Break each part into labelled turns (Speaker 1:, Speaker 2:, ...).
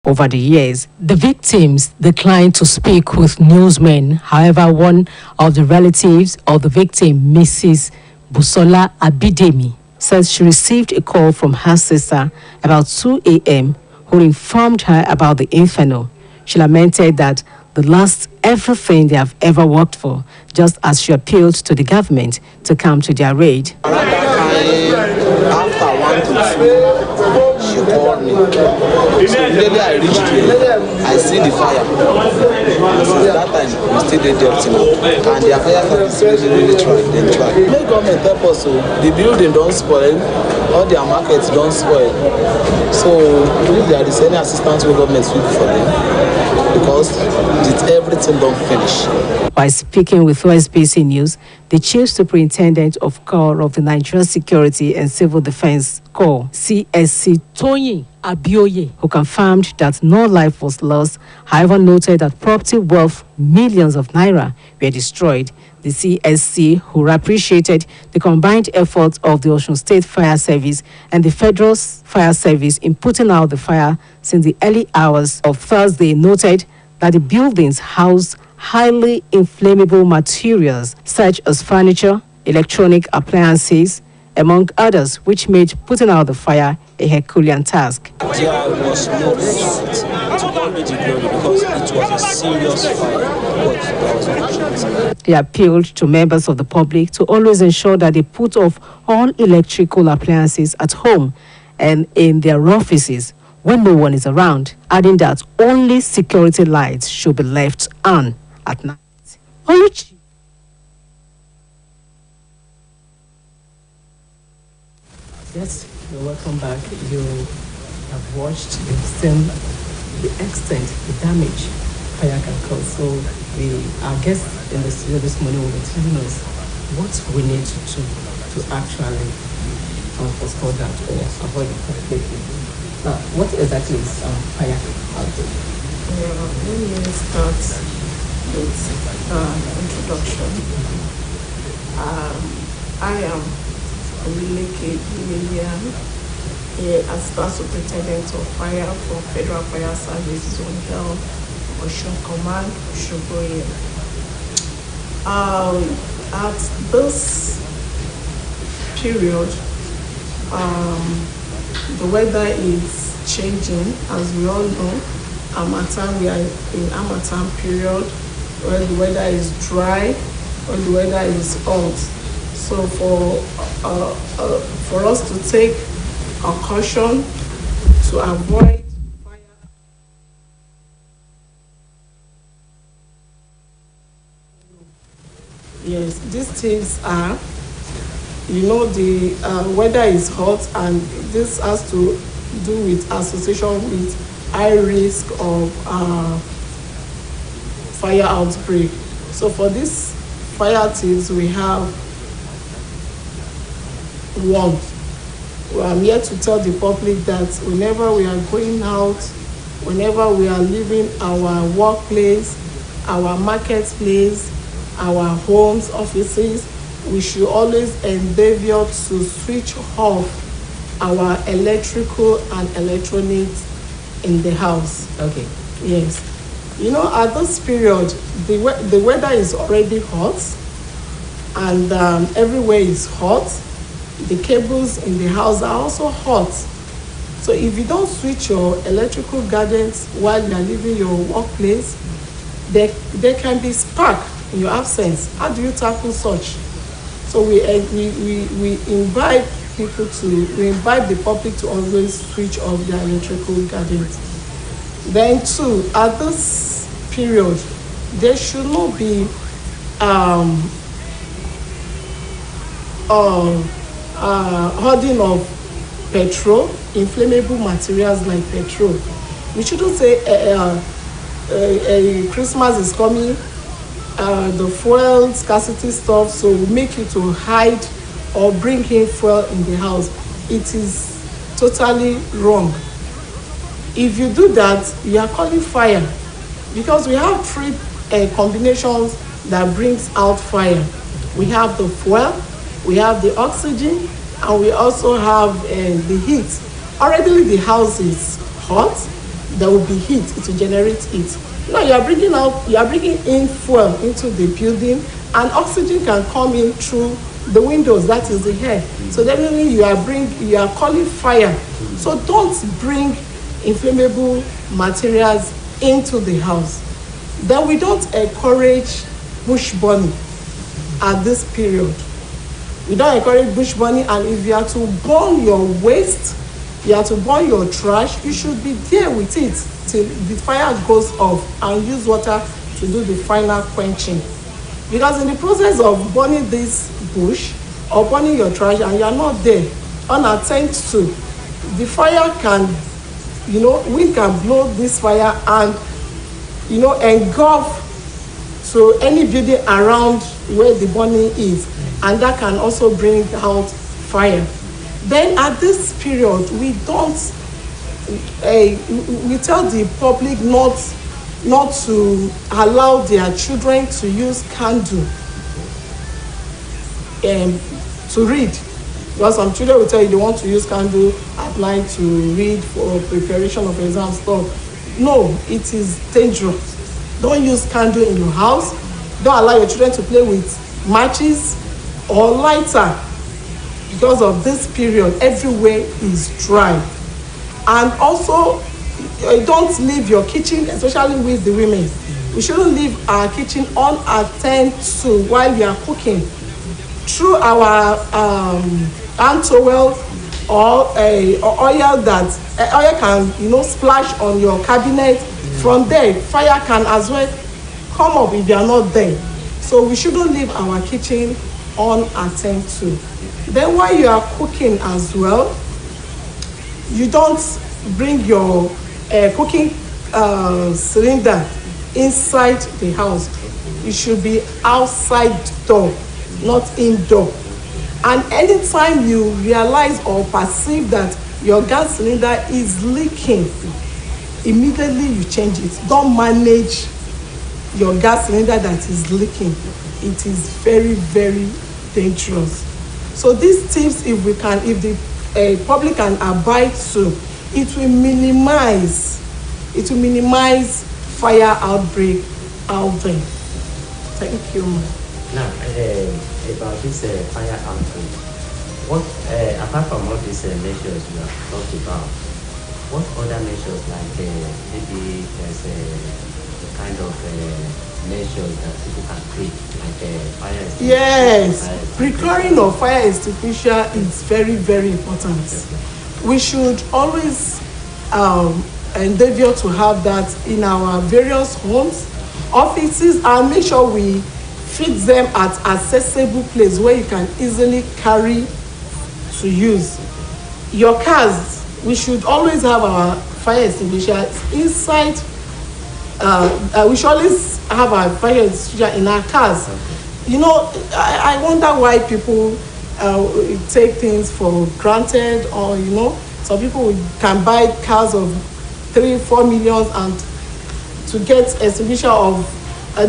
Speaker 1: over the years. The victims declined to speak with newsmen. However, one of the relatives of the victim, Mrs. Busola Abidemi, says she received a call from her sister about 2 a.m. who informed her about the inferno. She lamented that they lost everything they have ever worked for, just as she appealed to the government to come to their aid.
Speaker 2: After 1 to 2, she called me. So immediately I reached here, I see the fire. Since that time, we still did the optimal. And their fire service really tried. Make government help us, so the building don't spoil, all their markets don't spoil. So if there is any assistance with government will for them, because everything don't finish.
Speaker 1: While speaking with Osbc News, the Chief Superintendent of Corps of the Nigerian Security and Civil Defense Corps, CSC Toyin Abioye, who confirmed that no life was lost, however noted that property worth millions of naira were destroyed. The CSC, who appreciated the combined efforts of the Osun State Fire Service and the Federal Fire Service in putting out the fire since the early hours of Thursday, noted that the buildings house highly inflammable materials such as furniture, electronic appliances, among others, which made putting out the fire a Herculean task.
Speaker 2: There was no fight to God be the glory, because it was a serious fire, but there was no.
Speaker 1: He appealed to members of the public to always ensure that they put off all electrical appliances at home and in their offices when no one is around, adding that only security lights should be left on at night. Yes, you're welcome back. You have watched, you've seen the extent, the damage fire can cause. So our guest in the studio this morning will be telling us what we need to do to actually forestall that or avoid it completely. What exactly is fire outbreak?
Speaker 3: Let me start with introduction. I am Omileke William, Assistant Superintendent of Fire for Federal Fire Service Zone Health, Osun Command, Osogboye. At this period, the weather is changing, as we all know. We are in Harmattan period, where the weather is dry, where the weather is hot. So for us to take a caution to avoid fire. Yes, these things are, the weather is hot, and this has to do with association with high risk of fire outbreak. So for these fire tips, we have one. I'm here to tell the public that whenever we are going out, whenever we are leaving our workplace, our marketplace, our homes, offices, we should always endeavor to switch off our electrical and electronics in the house.
Speaker 1: Okay.
Speaker 3: Yes. At this period, the weather is already hot, and everywhere is hot. The cables in the house are also hot. So if you don't switch your electrical gadgets while you are leaving your workplace, there can be spark in your absence. How do you tackle such? So we invite the public to always switch off their electrical gadgets. Then two, at this period, there should not be hoarding of petrol, inflammable materials like petrol. We shouldn't say Christmas is coming, the fuel scarcity stuff, so we make you to hide or bring in fuel in the house. It is totally wrong. If you do that, you are calling fire, because we have three combinations that brings out fire. We have the fuel, we have the oxygen, and we also have the heat. Already the house is hot, there will be heat. It will generate heat. Now you are bringing in fuel into the building, and oxygen can come in through the windows. That is the air. So definitely you are calling fire. So don't bring inflammable materials into the house. Then we don't encourage bush burning at this period. We don't encourage bush burning, and if you are to burn your waste, you are to burn your trash, you should be there with it till the fire goes off, and use water to do the final quenching. Because in the process of burning this bush or burning your trash and you are not there unattended to, the fire can, wind can blow this fire and, engulf to any building around where the burning is, and that can also bring out fire. Then at this period, we don't, we tell the public not to allow their children to use candle to read. Because some children will tell you they want to use candle at night to read for preparation of exam stuff. No, it is dangerous. Don't use candle in your house. Don't allow your children to play with matches or lighter. Because of this period, everywhere is dry. And also, don't leave your kitchen, especially with the women. We shouldn't leave our kitchen unattended to while we are cooking. Through our hand towel or oil that oil can splash on your cabinet. From there, fire can as well come up if you are not there. So we shouldn't leave our kitchen unattended to. Then while you are cooking as well, you don't bring your cooking cylinder inside the house. It should be outside door, not indoor. And anytime you realize or perceive that your gas cylinder is leaking, immediately you change it. Don't manage your gas cylinder that is leaking. It is very, very dangerous. So these tips, if the public can abide to, it will minimize fire outbreak out there. Thank you.
Speaker 4: Now, about this fire outbreak, what apart from all these measures you have talked about, what other measures, like maybe there's a kind of measures that people can take, like fire extinguisher?
Speaker 3: Yes, procuring of fire extinguisher is very, very important. We should always endeavor to have that in our various homes, offices, and make sure we fix them at accessible place where you can easily carry to use. Your cars, we should always have our fire extinguisher inside. We should always have our fire extinguisher in our cars. I wonder why people take things for granted, or some people can buy cars of 3-4 million and to get extinguisher of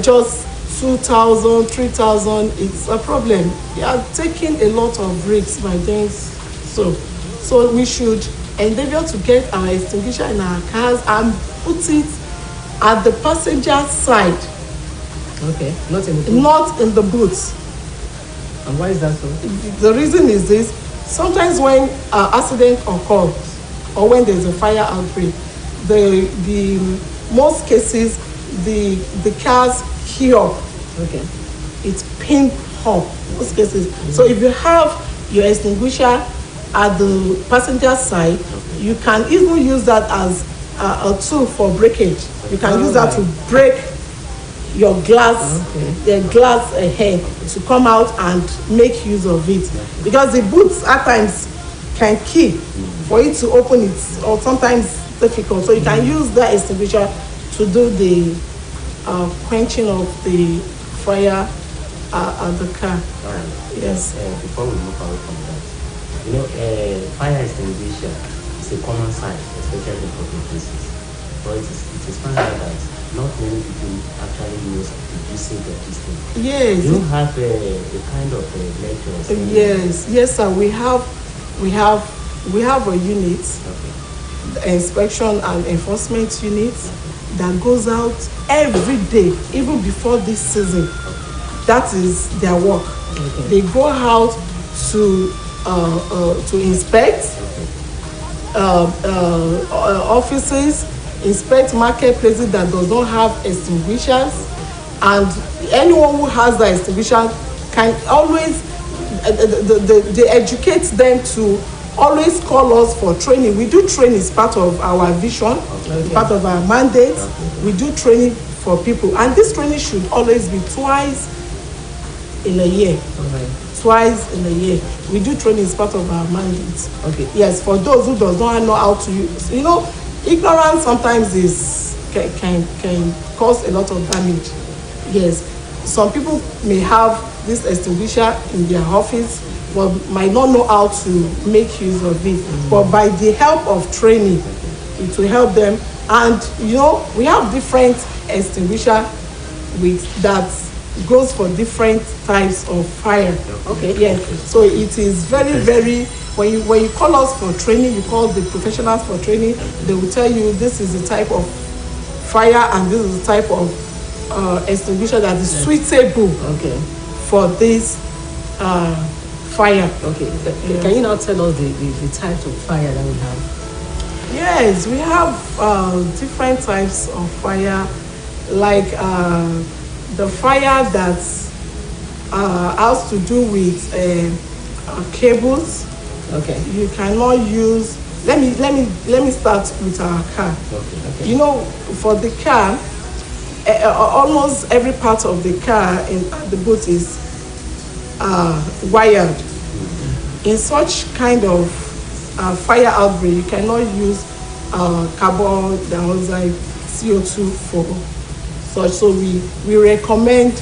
Speaker 3: just 2,000, 3,000. It's a problem. They are taking a lot of risks by doing so. So we should endeavor to get our extinguisher in our cars and put it at the passenger side.
Speaker 1: Okay, not in the boot.
Speaker 3: Not in the boot.
Speaker 1: And why is that so?
Speaker 3: The reason is this: sometimes when an accident occurs or when there's a fire outbreak, the most cases the cars key up.
Speaker 1: Okay.
Speaker 3: It's pin up. Most cases. So if you have your extinguisher at the passenger side, you can even use that as a tool for breakage. You can use that to break your glass, the glass head to come out and make use of it. Because the boots at times can key for it to open it, or sometimes difficult. So you can use that extinguisher to do the quenching of the fire at the car. Yes.
Speaker 4: Before we move away from that, fire extinguisher is a common sight, especially in public places. But it is found out that not many people actually use the usage of this thing.
Speaker 3: Yes.
Speaker 4: You have a kind of lectures.
Speaker 3: Yes, sir. We have a unit inspection and enforcement unit that goes out every day, even before this season. That is their work. They go out to inspect offices, inspect marketplaces that does not have extinguishers, and anyone who has the extinguisher can always they educate them to always call us for training. We do training as part of our vision, part of our mandate. We do training for people, and this training should always be twice in a year. Twice in a year. We do training as part of our mandate. Yes, for those who does not know how to use, ignorance sometimes can cause a lot of damage. Yes, some people may have this extinguisher in their office but might not know how to make use of it. But by the help of training, it will help them. And we have different extinguisher that goes for different types of fire. Yes. So it is very when you call us for training, you call the professionals for training, they will tell you this is the type of fire and this is the type of extinguisher that is suitable for this fire.
Speaker 1: Can you now tell us the types of fire that we have?
Speaker 3: Yes, we have different types of fire, like the fire that has to do with cables. You cannot use. Let me start with our car. For the car, almost every part of the car in the boot is wired. In such kind of fire outbreak, you cannot use carbon dioxide, CO2 for such. So we recommend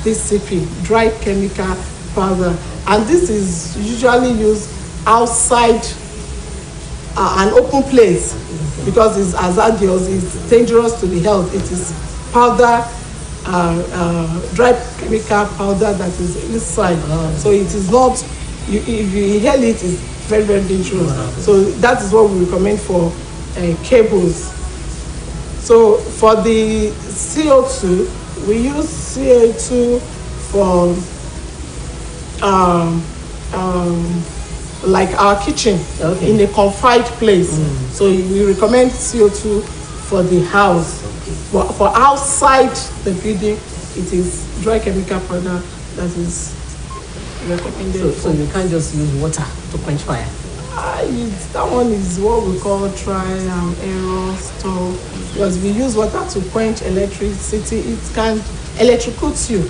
Speaker 3: DCP, dry chemical powder, and this is usually used outside an open place because it's hazardous, it's dangerous to the health. It is powder, dry chemical powder that is inside. So it is not, if you inhale it, it's very dangerous. So that is what we recommend for cables. So for the CO2, we use CO2 for like our kitchen in a confined place. So we recommend CO2 for the house. But for outside the building, it is dry chemical powder that is recommended.
Speaker 1: So you can't just use water to quench fire?
Speaker 3: That one is what we call trial and error stuff. Because we use water to quench electricity, it can electrocute you.